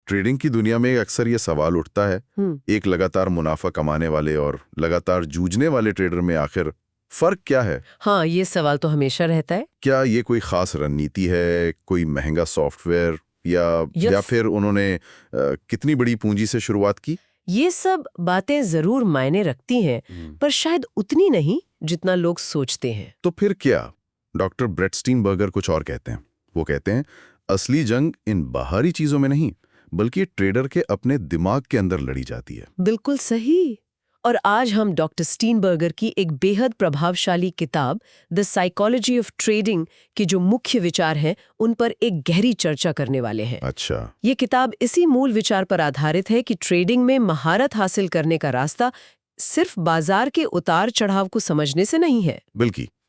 Trading की दुनिया में अक्सर ये सवाल उठता है, एक लगातार मुनाफा कमाने वाले और लगातार जूझने वाले ट्रेडर में आखिर फर्क क्या है? हाँ, ये सवाल तो हमेशा रहता है। क्या ये कोई खास रणनीति है, कोई महंगा सॉफ्टवेयर या फिर उन्होंने कितनी बड़ी पूंजी से शुरुआत की? ये सब बातें जरूर मायने रखती हैं, पर शायद उतनी नहीं जितना लोग सोचते हैं। तो फिर क्या? डॉक्टर ब्रेट स्टीनबर्गर कुछ और कहते हैं। वो कहते हैं असली जंग इन बाहरी चीजों में नहीं, बल्कि ट्रेडर के अपने दिमाग के अंदर लड़ी जाती है। बिल्कुल सही। और आज हम डॉक्टर स्टीनबर्गर की एक बेहद प्रभावशाली किताब द साइकोलॉजी ऑफ ट्रेडिंग के जो मुख्य विचार हैं उन पर एक गहरी चर्चा करने वाले हैं। अच्छा। ये किताब इसी मूल विचार पर आधारित है कि ट्रेडिंग में महारत हासिल करने का रास्ता सिर्फ बाजार के उतार चढ़ाव को समझने से नहीं है,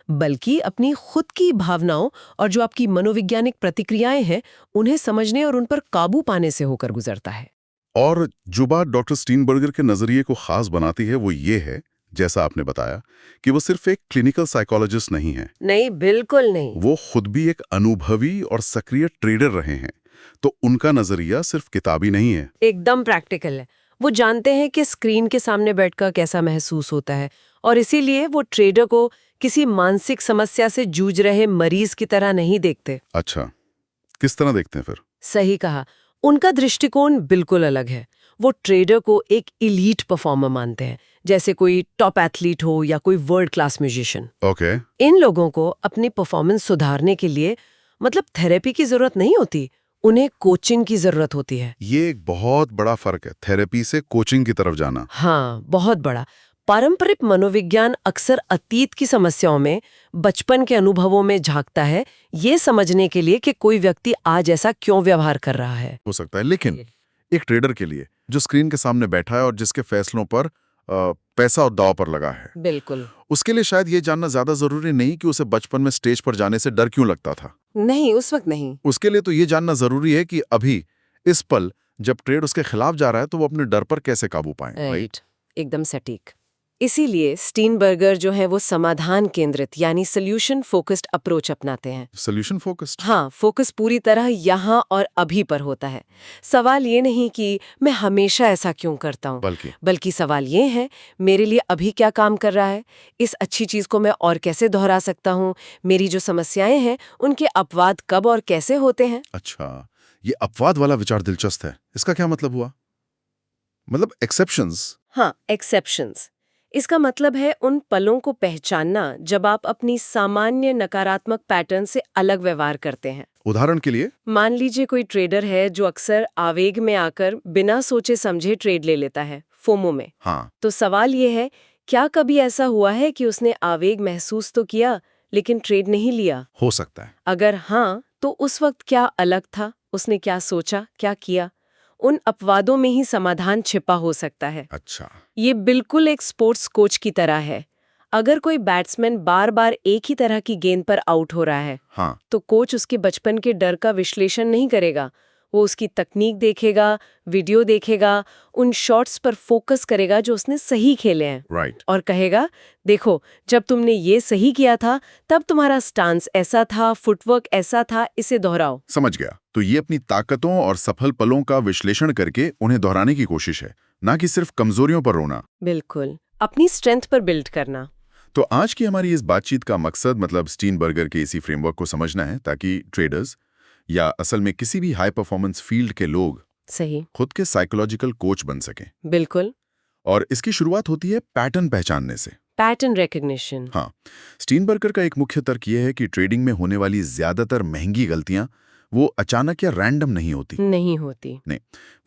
बल्कि अपनी खुद की भावनाओं और जो आपकी मनोवैज्ञानिक प्रतिक्रियाएं हैं उन्हें समझने और उन पर काबू पाने से होकर गुजरता है। और जो बात डॉक्टर स्टीनबर्गर के नजरिए को खास बनाती है वो ये है, जैसा आपने बताया, कि वो सिर्फ एक क्लिनिकल साइकोलॉजिस्ट नहीं है। नहीं, बिल्कुल नहीं। वो खुद भी एक अनुभवी और सक्रिय ट्रेडर रहे हैं, तो उनका नजरिया सिर्फ किताबी नहीं है, एकदम प्रैक्टिकल है। वो जानते हैं कि स्क्रीन के सामने बैठकर कैसा महसूस होता है, और इसीलिए वो ट्रेडर को किसी मानसिक समस्या से जूझ रहे मरीज की तरह नहीं देखते। अच्छा, किस तरह देखते हैं फिर? सही कहा, उनका दृष्टिकोण बिल्कुल अलग है। वो ट्रेडर को एक इलीट परफॉर्मर मानते हैं, जैसे कोई टॉप एथलीट हो या कोई वर्ल्ड क्लास म्यूजिशियन। ओके। इन लोगों को अपनी परफॉर्मेंस सुधारने के लिए मतलब थेरेपी की जरूरत नहीं होती, उन्हें कोचिंग की जरूरत होती है। ये एक बहुत बड़ा फर्क है, थेरेपी से कोचिंग की तरफ जाना। हाँ, बहुत बड़ा। पारंपरिक मनोविज्ञान अक्सर अतीत की समस्याओं में, बचपन के अनुभवों में झांकता है, ये समझने के लिए कि कोई व्यक्ति आज ऐसा क्यों व्यवहार कर रहा है। हो सकता है, लेकिन एक ट्रेडर के लिए जो स्क्रीन के सामने बैठा है और जिसके फैसलों पर पैसा और दांव पर लगा है, बिल्कुल, उसके लिए शायद ये जानना ज्यादा जरूरी नहीं कि उसे बचपन में स्टेज पर जाने से डर क्यों लगता था। नहीं, उस वक्त नहीं। उसके लिए तो ये जानना जरूरी है कि अभी इस पल जब ट्रेड उसके खिलाफ जा रहा है तो वो अपने डर पर कैसे काबू पाए। राइट, एकदम सटीक। इसीलिए स्टीनबर्गर जो है वो समाधान केंद्रित यानी सोल्यूशन फोकस्ड अप्रोच अपनाते हैं। Solution focused? हाँ, फोकस पूरी तरह यहाँ और अभी पर होता है। सवाल ये नहीं कि मैं हमेशा ऐसा क्यों करता हूँ, बल्कि सवाल ये है मेरे लिए अभी क्या काम कर रहा है, इस अच्छी चीज को मैं और कैसे दोहरा सकता हूँ, मेरी जो समस्याएं हैं उनके अपवाद कब और कैसे होते हैं। अच्छा, ये अपवाद वाला विचार दिलचस्प है। इसका क्या मतलब हुआ? मतलब एक्सेप्शंस? हाँ, एक्सेप्शंस। इसका मतलब है उन पलों को पहचानना जब आप अपनी सामान्य नकारात्मक पैटर्न से अलग व्यवहार करते हैं। उदाहरण के लिए, मान लीजिए कोई ट्रेडर है जो अक्सर आवेग में आकर बिना सोचे समझे ट्रेड ले लेता है, फोमो में। हाँ, तो सवाल ये है, क्या कभी ऐसा हुआ है कि उसने आवेग महसूस तो किया लेकिन ट्रेड नहीं लिया? हो सकता है। अगर हाँ, तो उस वक्त क्या अलग था, उसने क्या सोचा, क्या किया? उन अपवादों में ही समाधान छिपा हो सकता है। अच्छा, ये बिल्कुल एक स्पोर्ट्स कोच की तरह है। अगर कोई बैट्समैन बार बार एक ही तरह की गेंद पर आउट हो रहा है, हाँ, तो कोच उसके बचपन के डर का विश्लेषण नहीं करेगा। वो उसकी तकनीक देखेगा, वीडियो देखेगा, उन शॉट्स पर फोकस करेगा जो उसने सही खेले हैं। राइट। और कहेगा, देखो, जब तुमने ये सही किया था तब तुम्हारा स्टांस ऐसा था, फुटवर्क ऐसा था, इसे दोहराओ। समझ गया। तो ये अपनी ताकतों और सफल पलों का विश्लेषण करके उन्हें दोहराने की कोशिश है, ना कि सिर्फ कमजोरियों पर रोना। बिल्कुल, अपनी स्ट्रेंथ पर बिल्ड करना। तो आज की हमारी इस बातचीत का मकसद मतलब स्टीनबर्गर के इसी फ्रेमवर्क को समझना है, ताकि ट्रेडर्स या असल में किसी भी हाई परफॉर्मेंस फील्ड के लोग सही, खुद के साइकोलॉजिकल कोच बन सकें। बिल्कुल। और इसकी शुरुआत होती है पैटर्न पहचानने से। Pattern recognition. हाँ, स्टीनबर्गर का एक मुख्य तर्क यह है कि ट्रेडिंग में होने वाली ज्यादातर महंगी गलतियां वो अचानक या रैंडम नहीं होती। नहीं,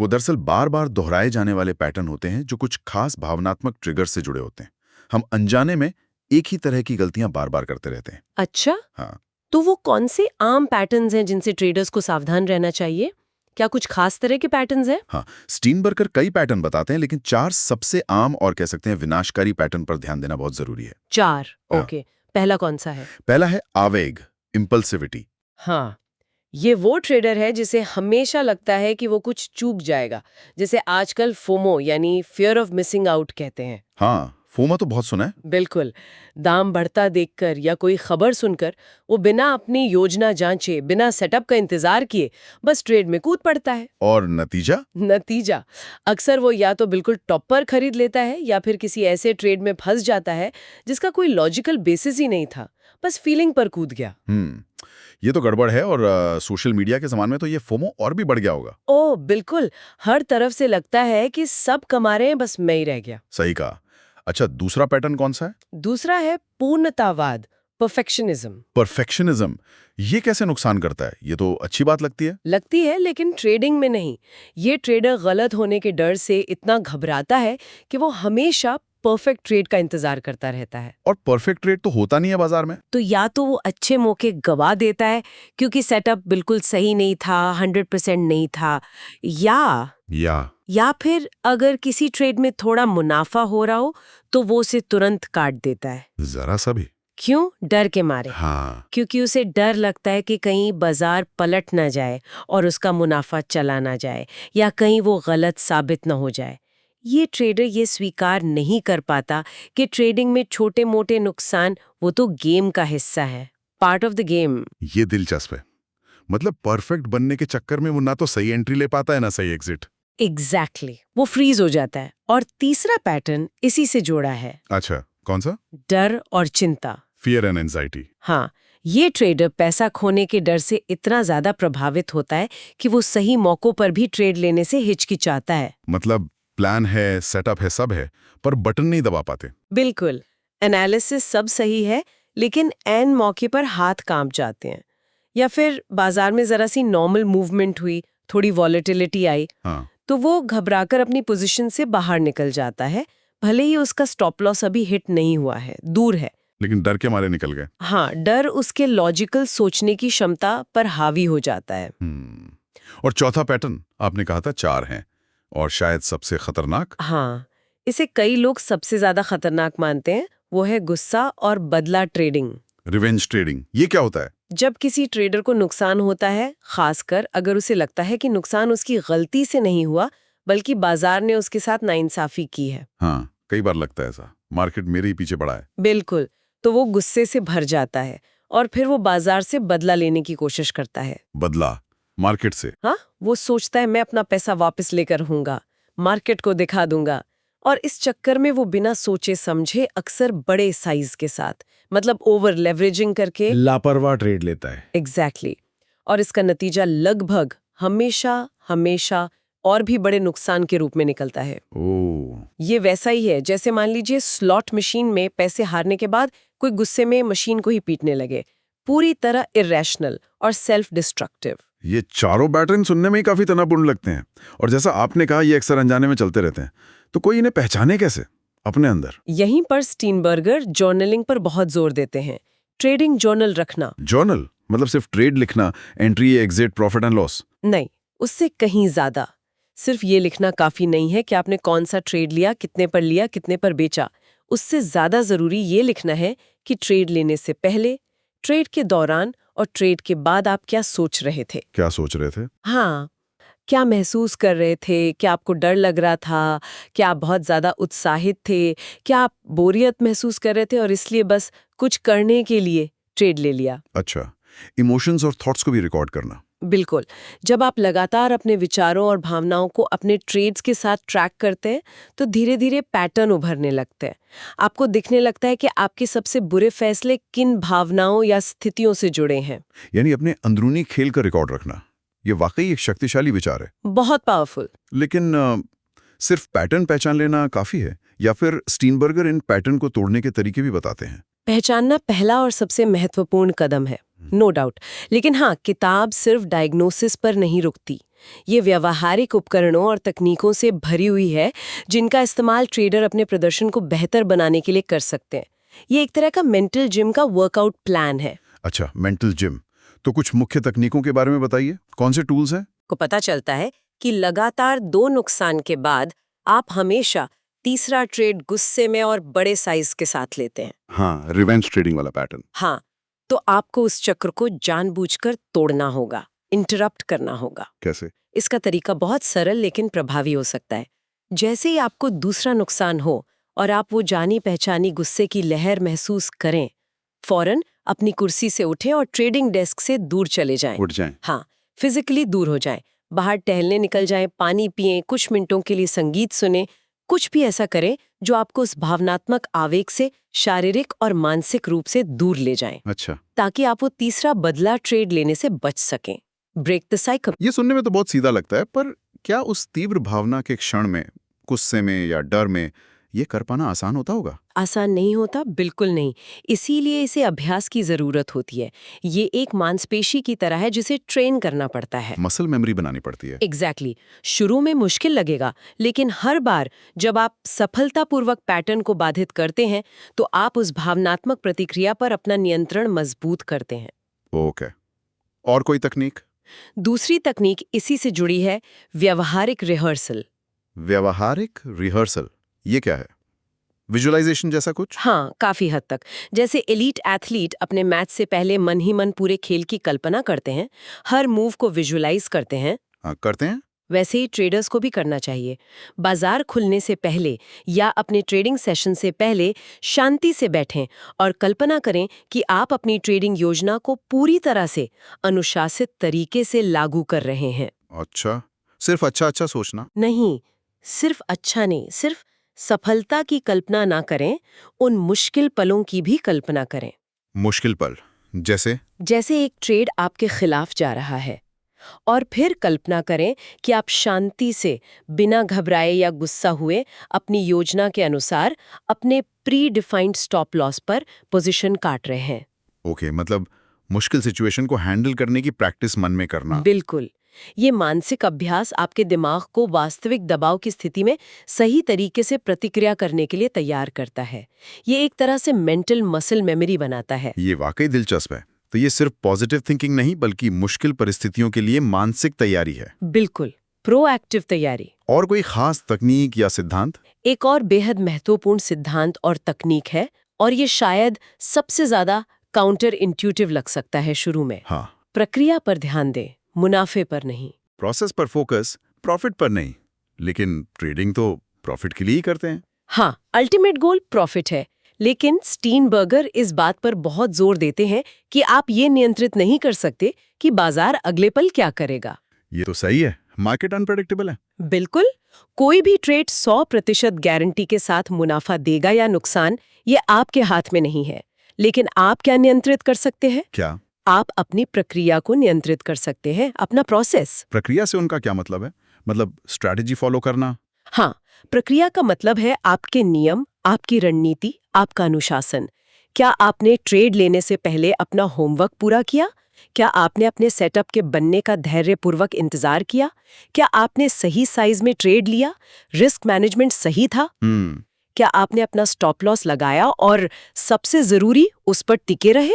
वो दरअसल बार बार दोहराए जाने वाले पैटर्न होते हैं जो कुछ खास भावनात्मक ट्रिगर से जुड़े होते हैं। हम अनजाने में एक ही तरह की गलतियां बार बार करते रहते हैं। अच्छा, हाँ, तो वो कौन से आम पैटर्न्स हैं जिनसे ट्रेडर्स को सावधान रहना चाहिए? क्या कुछ खास तरह के पैटर्न्स हैं? हाँ, स्टीनबर्गर कई पैटर्न बताते हैं, लेकिन 4 सबसे आम और कह सकते हैं विनाशकारी पैटर्न पर ध्यान देना बहुत जरूरी है। 4, हाँ। ओके। पहला कौन सा है? पहला है आवेग, इम्पल्सिविटी। हाँ, ये वो ट्रेडर है जिसे हमेशा लगता है कि वो कुछ चूक जाएगा, जिसे आजकल फोमो यानी फियर ऑफ मिसिंग आउट कहते हैं। हाँ, फोमा तो बहुत सुना है। बिल्कुल। दाम बढ़ता देखकर या कोई खबर सुनकर वो बिना अपनी योजना जांचे, बिना सेटअप का इंतजार किए बस ट्रेड में कूद पड़ता है। और नतीजा? नतीजा अक्सर वो या तो बिल्कुल टॉप पर खरीद लेता है या फिर किसी ऐसे ट्रेड में फंस जाता है जिसका कोई लॉजिकल बेसिस ही नहीं था, बस फीलिंग पर कूद गया। ये तो गड़बड़ है। और सोशल मीडिया के ज़माने में तो ये फोमो और भी बढ़ गया होगा। ओह बिल्कुल, हर तरफ से लगता है कि सब कमा रहे हैं, बस मैं ही रह गया। सही कहा। अच्छा, दूसरा पैटर्न कौन सा है? दूसरा है पूर्णतावाद, परफेक्शनिज्म। परफेक्शनिज्म। ये कैसे नुकसान करता है? ये तो अच्छी बात लगती है। लेकिन ट्रेडिंग में नहीं। ये ट्रेडर गलत होने के डर से इतना घबराता है कि वो हमेशा परफेक्ट ट्रेड का इंतजार करता रहता है। और परफेक्ट ट्रेड तो होता नहीं है बाजार में। तो या तो वो अच्छे मौके गवा देता है क्योंकि सेटअप बिल्कुल सही नहीं था, 100% नहीं था, या फिर अगर किसी ट्रेड में थोड़ा मुनाफा हो रहा हो तो वो उसे तुरंत काट देता है। जरा सा भी? क्यों? डर के मारे। हाँ। क्योंकि उसे डर लगता है कि कहीं बाजार पलट ना जाए और उसका मुनाफा चला ना जाए, या कहीं वो गलत साबित ना हो जाए। ये ट्रेडर ये स्वीकार नहीं कर पाता कि ट्रेडिंग में छोटे मोटे नुकसान वो तो गेम का हिस्सा है, पार्ट ऑफ द गेम। ये दिलचस्प है। मतलब परफेक्ट बनने के चक्कर में वो ना तो सही एंट्री ले पाता है ना सही एग्जिट। एग्जैक्टली, वो फ्रीज हो जाता है। और तीसरा पैटर्न इसी से जोड़ा है। अच्छा, कौन सा? डर और चिंता, फियर एंड एंजाइटी। हाँ, ये ट्रेडर पैसा खोने के डर से इतना ज्यादा प्रभावित होता है कि वो सही मौकों पर भी ट्रेड लेने से हिचकिचाता है। मतलब प्लान है, सेटअप है, सब है, पर बटन नहीं दबा पाते। बिल्कुल, एनालिसिस सब सही है, लेकिन एन मौके पर हाथ कांप जाते हैं, या फिर बाजार में जरा सी नॉर्मल मूवमेंट हुई, थोड़ी वॉलेटिलिटी आई, हाँ। तो वो घबराकर अपनी पोजीशन से बाहर निकल जाता है, भले ही उसका स्टॉप लॉस अभी हिट नहीं हुआ है, दूर है, लेकिन डर के मारे निकल गए। हाँ, डर उसके लॉजिकल सोचने की क्षमता पर हावी हो जाता है। और चौथा पैटर्न आपने कहा था 4 हैं, और शायद सबसे खतरनाक? हाँ, इसे कई लोग सबसे ज्यादा खतरनाक मानते हैं, वो है गुस्सा और बदला ट्रेडिंग। रिवेंज ट्रेडिंग, ये क्या होता है? जब किसी ट्रेडर को नुकसान होता है, खासकर अगर उसे लगता है कि नुकसान उसकी गलती से नहीं हुआ बल्कि बाजार ने उसके साथ नाइंसाफी की है। हाँ, कई बार लगता है ऐसा, मार्केट मेरे ही पीछे पड़ा है। बिल्कुल, तो वो गुस्से से भर जाता है और फिर वो बाजार से बदला लेने की कोशिश करता है। बदला? मार्केट से? हाँ, वो सोचता है मैं अपना पैसा वापस लेकर आऊंगा, मार्केट को दिखा दूंगा, और इस चक्कर में वो बिना सोचे समझे अक्सर बड़े साइज के साथ, मतलब ओवर लेवरेजिंग करके लापरवाह ट्रेड लेता है। एग्जैक्टली। और इसका नतीजा लगभग हमेशा और भी बड़े नुकसान के रूप में निकलता है। ये वैसा ही है जैसे मान लीजिए स्लॉट मशीन में पैसे हारने के बाद कोई गुस्से में मशीन को ही पीटने लगे, पूरी तरह इरेशनल और सेल्फ डिस्ट्रक्टिव। ये चारों पैटर्न सुनने में ही काफी तनावपूर्ण लगते हैं, और जैसा आपने कहा ये अक्सर अनजाने में चलते रहते हैं, तो कोई इन्हें पहचाने कैसे अपने अंदर? यहीं पर स्टीनबर्गर जर्नलिंग पर बहुत जोर देते हैं। ट्रेडिंग जर्नल रखना। जर्नल मतलब सिर्फ ट्रेड लिखना, entry, exit, profit and loss? नहीं, उससे कहीं ज्यादा। सिर्फ ये लिखना काफी नहीं है कि आपने कौन सा ट्रेड लिया, कितने पर बेचा। उससे ज्यादा जरूरी ये लिखना है कि ट्रेड लेने से पहले, ट्रेड के दौरान और ट्रेड के बाद आप क्या सोच रहे थे। क्या सोच रहे थे? हाँ, क्या महसूस कर रहे थे? क्या आपको डर लग रहा था? क्या आप बहुत ज्यादा उत्साहित थे? क्या आप बोरियत महसूस कर रहे थे और इसलिए बस कुछ करने के लिए ट्रेड ले लिया? अच्छा, इमोशंस और थॉट्स को भी रिकॉर्ड करना। बिल्कुल। जब आप लगातार अपने विचारों और भावनाओं को अपने ट्रेड्स के साथ ट्रैक करते हैं तो धीरे धीरे पैटर्न उभरने लगते हैं। आपको दिखने लगता है कि आपके सबसे बुरे फैसले किन भावनाओं या स्थितियों से जुड़े हैं। यानी अपने अंदरूनी खेल का रिकॉर्ड रखना, ये वाकई एक शक्तिशाली विचार है। बहुत पावरफुल। लेकिन सिर्फ पैटर्न पहचान लेना काफी है, या फिर स्टीनबर्गर इन पैटर्न को तोड़ने के तरीके भी बताते हैं? पहचानना पहला और सबसे महत्वपूर्ण कदम है, नो डाउट। लेकिन हाँ, किताब सिर्फ डायग्नोसिस पर नहीं रुकती। ये व्यावहारिक उपकरणों और तकनीकों से भरी हुई है जिनका इस्तेमाल ट्रेडर अपने प्रदर्शन को बेहतर बनाने के लिए कर सकते हैं। ये एक तरह का मेंटल जिम का वर्कआउट प्लान है। अच्छा, मेंटल जिम। तो कुछ मुख्य तकनीकों के बारे में बताइए, कौन से टूल्स हैं? को पता चलता है कि लगातार 2 नुकसान के बाद आप हमेशा तीसरा ट्रेड गुस्से में और बड़े साइज के साथ लेते हैं। हाँ, रिवेंज ट्रेडिंग वाला पैटर्न। हाँ, तो आपको उस चक्र को जानबूझकर तोड़ना होगा, इंटरप्ट करना होगा। कैसे? इसका तरीका बहुत सरल लेकिन प्रभावी हो सकता है। जैसे ही आपको दूसरा नुकसान हो और आप वो जानी पहचानी गुस्से की लहर महसूस करें, फौरन अपनी कुर्सी से उठें और ट्रेडिंग डेस्क से दूर चले जाएं। उठ जाएं। हाँ, फिजिकली दूर हो जाएं, बाहर टहलने निकल जाएं, पानी पिएं, कुछ मिनटों के लिए संगीत सुनें, कुछ भी ऐसा करें जो आपको उस भावनात्मक आवेग से शारीरिक और मानसिक रूप से दूर ले जाएं। अच्छा, ताकि आप वो तीसरा बदला ट्रेड लेने से बच सकें। Break the cycle. ये सुनने में तो बहुत सीधा लगता है, पर क्या उस तीव्र भावना के क्षण में, गुस्से में या डर में, ये कर पाना आसान होता होगा? आसान नहीं होता, बिल्कुल नहीं। इसीलिए इसे अभ्यास की जरूरत होती है। ये एक मांसपेशी की तरह है जिसे ट्रेन करना पड़ता है। मसल मेमोरी बनानी पड़ती है। एग्जैक्टली। शुरू में मुश्किल लगेगा, लेकिन हर बार जब आप सफलतापूर्वक पैटर्न को बाधित करते हैं तो आप उस भावनात्मक प्रतिक्रिया पर अपना नियंत्रण मजबूत करते हैं। ओके। और कोई तकनीक? दूसरी तकनीक इसी से जुड़ी है, व्यवहारिक रिहर्सल। व्यवहारिक रिहर्सल, ये क्या है? विजुअलाइजेशन जैसा कुछ? हाँ, काफी हद तक। जैसे एलीट एथलीट अपने मैच से पहले मन ही मन पूरे खेल की कल्पना करते हैं, हर मूव को विजुअलाइज करते हैं, हाँ, करते हैं। वैसे ही ट्रेडर्स को भी करना चाहिए। बाजार खुलने से पहले या अपने ट्रेडिंग सेशन से पहले शांति से बैठें और कल्पना करें कि आप अपनी ट्रेडिंग योजना को पूरी तरह से अनुशासित तरीके से लागू कर रहे हैं। अच्छा, सिर्फ अच्छा सोचना? नहीं, सिर्फ अच्छा नहीं, सिर्फ सफलता की कल्पना ना करें, उन मुश्किल पलों की भी कल्पना करें। मुश्किल पल जैसे? जैसे एक ट्रेड आपके खिलाफ जा रहा है और फिर कल्पना करें कि आप शांति से, बिना घबराए या गुस्सा हुए, अपनी योजना के अनुसार अपने प्री डिफाइंड स्टॉप लॉस पर पोजीशन काट रहे हैं। ओके, मतलब मुश्किल सिचुएशन को हैंडल करने की प्रैक्टिस मन में करना। बिल्कुल। ये मानसिक अभ्यास आपके दिमाग को वास्तविक दबाव की स्थिति में सही तरीके से प्रतिक्रिया करने के लिए तैयार करता है। ये एक तरह से मेंटल मसल मेमोरी बनाता है। ये वाकई दिलचस्प है। तो ये सिर्फ पॉजिटिव थिंकिंग नहीं, बल्कि मुश्किल परिस्थितियों के लिए मानसिक तैयारी है। बिल्कुल, प्रोएक्टिव तैयारी। और कोई खास तकनीक या सिद्धांत? एक और बेहद महत्वपूर्ण सिद्धांत और तकनीक है, और ये शायद सबसे ज्यादा काउंटर इंट्यूटिव लग सकता है शुरू में। हाँ। प्रक्रिया पर ध्यान दें, मुनाफे पर नहीं। प्रोसेस पर फोकस, प्रॉफिट पर नहीं। लेकिन ट्रेडिंग तो प्रॉफिट के लिए ही करते हैं। हाँ, अल्टीमेट गोल प्रॉफिट है, लेकिन स्टीनबर्गर इस बात पर बहुत जोर देते हैं कि आप ये नियंत्रित नहीं कर सकते कि बाजार अगले पल क्या करेगा। ये तो सही है, मार्केट अनप्रेडिक्टेबल है। बिल्कुल। कोई भी ट्रेड 100% गारंटी के साथ मुनाफा देगा या नुकसान, ये आपके हाथ में नहीं है। लेकिन आप क्या नियंत्रित कर सकते हैं? क्या? आप अपनी प्रक्रिया को नियंत्रित कर सकते हैं, अपना प्रोसेस। प्रक्रिया से उनका क्या मतलब है? मतलब स्ट्रैटेजी फॉलो करना? हाँ, प्रक्रिया का मतलब है आपके नियम, आपकी रणनीति, आपका अनुशासन। क्या आपने ट्रेड लेने से पहले अपना होमवर्क पूरा किया? क्या आपने अपने सेटअप के बनने का धैर्यपूर्वक इंतजार किया? क्या आपने सही साइज में ट्रेड लिया? रिस्क मैनेजमेंट सही था? क्या आपने अपना स्टॉप लॉस लगाया और सबसे जरूरी, उस पर टिके रहे?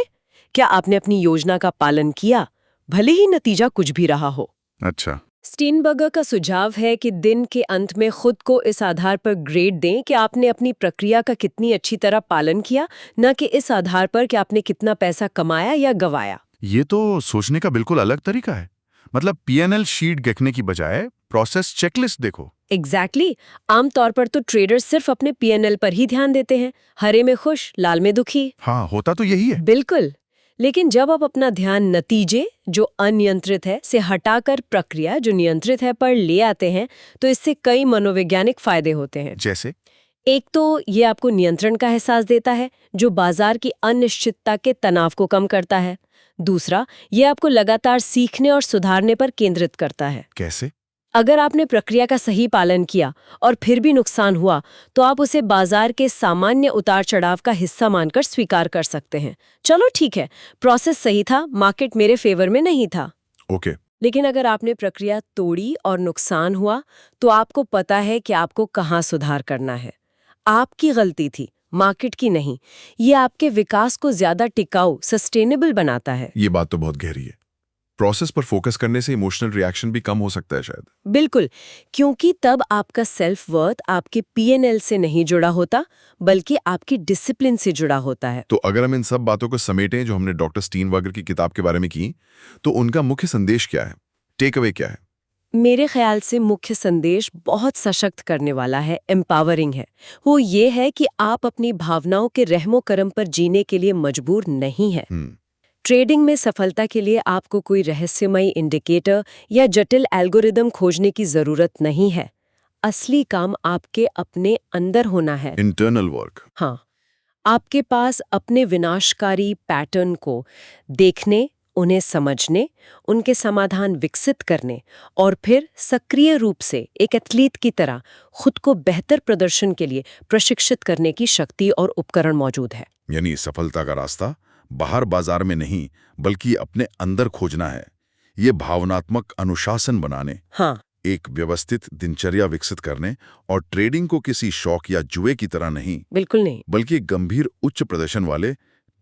क्या आपने अपनी योजना का पालन किया, भले ही नतीजा कुछ भी रहा हो? अच्छा। स्टीनबर्गर का सुझाव है कि दिन के अंत में खुद को इस आधार पर ग्रेड दें कि आपने अपनी प्रक्रिया का कितनी अच्छी तरह पालन किया, न कि इस आधार पर कि आपने कितना पैसा कमाया या गंवाया। ये तो सोचने का बिल्कुल अलग तरीका है। मतलब पीएनएल शीट देखने की बजाय प्रोसेस चेकलिस्ट देखो। एग्जैक्टली। आमतौर पर तो ट्रेडर्स सिर्फ अपने पीएनएल पर ही ध्यान देते हैं, हरे में खुश, लाल में दुखी। हाँ, होता तो यही है। बिल्कुल। लेकिन जब आप अपना ध्यान नतीजे, जो अनियंत्रित है, से हटाकर प्रक्रिया, जो नियंत्रित है, पर ले आते हैं, तो इससे कई मनोवैज्ञानिक फायदे होते हैं। जैसे? एक तो ये आपको नियंत्रण का एहसास देता है, जो बाजार की अनिश्चितता के तनाव को कम करता है। दूसरा, ये आपको लगातार सीखने और सुधारने पर केंद्रित करता है। कैसे? अगर आपने प्रक्रिया का सही पालन किया और फिर भी नुकसान हुआ, तो आप उसे बाजार के सामान्य उतार चढ़ाव का हिस्सा मानकर स्वीकार कर सकते हैं। चलो ठीक है, प्रोसेस सही था, मार्केट मेरे फेवर में नहीं था। ओके। लेकिन अगर आपने प्रक्रिया तोड़ी और नुकसान हुआ, तो आपको पता है कि आपको कहाँ सुधार करना है। आपकी गलती थी, मार्केट की नहीं। ये आपके विकास को ज्यादा टिकाऊ, सस्टेनेबल बनाता है। ये बात तो बहुत गहरी है। प्रोसेस पर फोकस करने से इमोशनल रिएक्शन भी कम हो सकता है शायद। बिल्कुल, क्योंकि तब आपका सेल्फ वर्थ आपके पीएनएल से नहीं जुड़ा होता, बल्कि आपकी डिसिप्लिन से जुड़ा होता है। तो अगर हम इन सब बातों को समेटें जो हमने डॉक्टर स्टीनबर्गर की किताब के बारे में की, तो उनका मुख्य संदेश क्या है? टेक अवे क्या है? मेरे ख्याल से मुख्य संदेश बहुत सशक्त करने वाला है, एम्पावरिंग है। वो ये है कि आप अपनी भावनाओं के रहमो करम पर जीने के लिए मजबूर नहीं है। ट्रेडिंग में सफलता के लिए आपको कोई रहस्यमयी इंडिकेटर या जटिल एल्गोरिदम खोजने की जरूरत नहीं है। असली काम आपके अपने अंदर होना है। Internal work. हाँ, आपके पास अपने विनाशकारी पैटर्न को देखने, उन्हें समझने, उनके समाधान विकसित करने और फिर सक्रिय रूप से एक एथलीट की तरह खुद को बेहतर प्रदर्शन के लिए प्रशिक्षित करने की शक्ति और उपकरण मौजूद है। यानी सफलता का रास्ता बाहर बाजार में नहीं बल्कि अपने अंदर खोजना है। ये भावनात्मक अनुशासन बनाने, हाँ, एक व्यवस्थित दिनचर्या विकसित करने और ट्रेडिंग को किसी शौक या जुए की तरह नहीं, बिल्कुल नहीं। बल्कि एक गंभीर उच्च प्रदर्शन वाले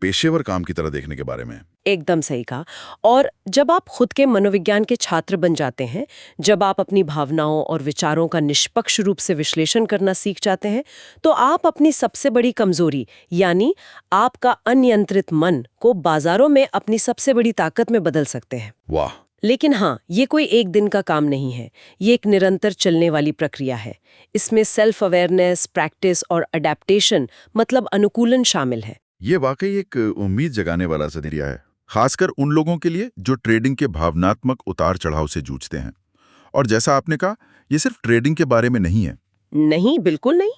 पेशेवर काम की तरह देखने के बारे में। एकदम सही कहा। और जब आप खुद के मनोविज्ञान के छात्र बन जाते हैं, जब आप अपनी भावनाओं और विचारों का निष्पक्ष रूप से विश्लेषण करना सीख जाते हैं, तो आप अपनी सबसे बड़ी कमजोरी यानी आपका अनियंत्रित मन को बाजारों में अपनी सबसे बड़ी ताकत में बदल सकते हैं। वाह! लेकिन हाँ, ये कोई एक दिन का काम नहीं है। ये एक निरंतर चलने वाली प्रक्रिया है। इसमें सेल्फ अवेयरनेस, प्रैक्टिस और अडेप्टेशन मतलब अनुकूलन शामिल है। ये वाकई एक उम्मीद जगाने वाला नजरिया है, खासकर उन लोगों के लिए जो ट्रेडिंग के भावनात्मक उतार चढ़ाव से जूझते हैं। और जैसा आपने कहा, ये सिर्फ ट्रेडिंग के बारे में नहीं है। नहीं, बिल्कुल नहीं।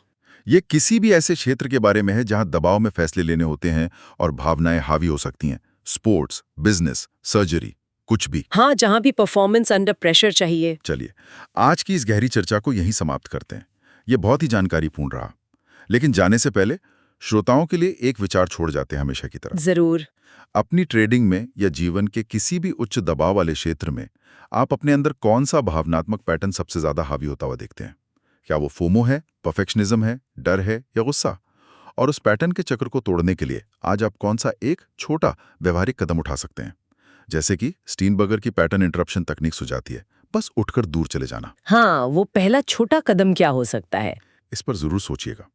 ये किसी भी ऐसे क्षेत्र के बारे में है जहां दबाव में फैसले लेने होते हैं और भावनाएं हावी हो सकती हैं। स्पोर्ट्स, बिजनेस, सर्जरी, कुछ भी। हाँ, जहां भी परफॉर्मेंस अंडर प्रेशर चाहिए। चलिए, आज की इस गहरी चर्चा को यहीं समाप्त करते हैं। ये बहुत ही जानकारीपूर्ण रहा। लेकिन जाने से पहले श्रोताओं के लिए एक विचार छोड़ जाते हैं हमेशा की तरह। जरूर। अपनी ट्रेडिंग में या जीवन के किसी भी उच्च दबाव वाले क्षेत्र में आप अपने अंदर कौन सा भावनात्मक पैटर्न सबसे ज्यादा हावी होता हुआ देखते हैं? क्या वो फोमो है, परफेक्शनिज्म है, डर है या गुस्सा? और उस पैटर्न के चक्र को तोड़ने के लिए आज आप कौन सा एक छोटा व्यवहारिक कदम उठा सकते हैं? जैसे कि स्टीनबर्गर की पैटर्न इंटरप्शन तकनीक सुझाती है, बस उठकर दूर चले जाना। हाँ, वो पहला छोटा कदम क्या हो सकता है? इस पर जरूर सोचिएगा।